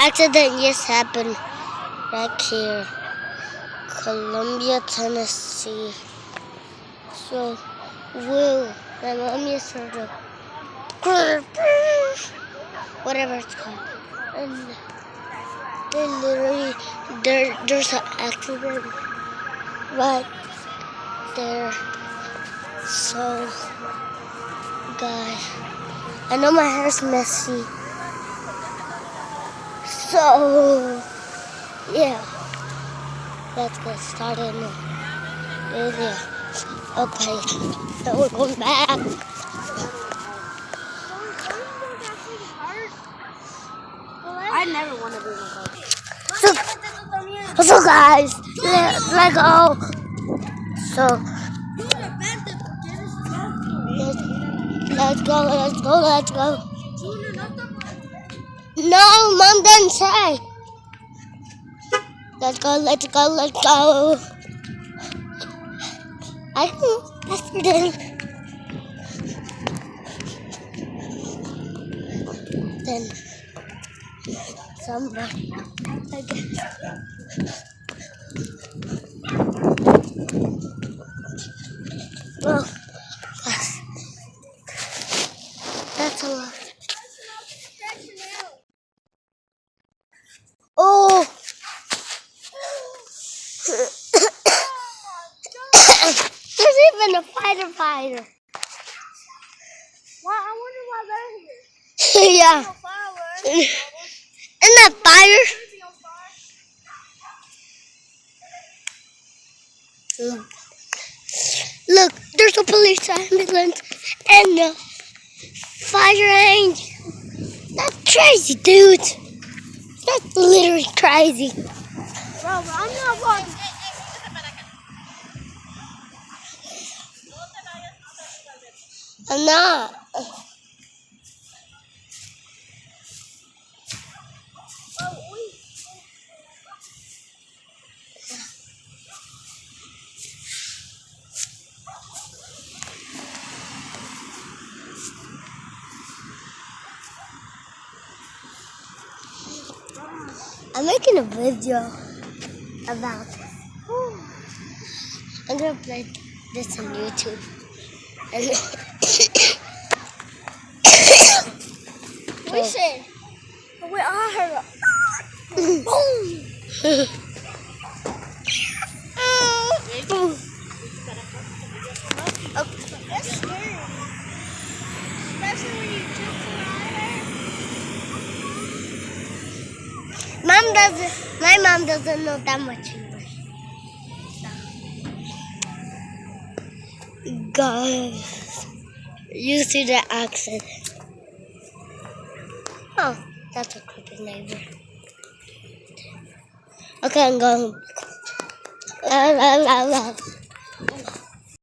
accident just happened right here, Columbia, Tennessee. So, whoa, my mom just heard a whatever it's called, and they literally there's an accident right there. So, guys, I know my hair's messy. So, yeah, let's get started now. Yeah. Okay, so we're going back. I never want to be in a car. So guys, let's go. So, let's go. No, Mom didn't say. Let's go. I don't know yesterday. Then somebody, I guess. Well, that's a lot. Oh. There's even a fighter. Wow, I wonder why they're here. Yeah. No fireworks. Isn't that fire? Look, there's a police ambulance and a fire angel. That's crazy, dude. That's literally crazy. Bro, I'm not walking. I'm not. I'm making a video about this. I'm gonna play this on YouTube. Listen. Wait, I heard a boom. That's scary. Especially when you just My mom doesn't know that much English. Guys, you see the accent. Oh, that's a creepy neighbor. Okay, I'm going. La, la, la, la.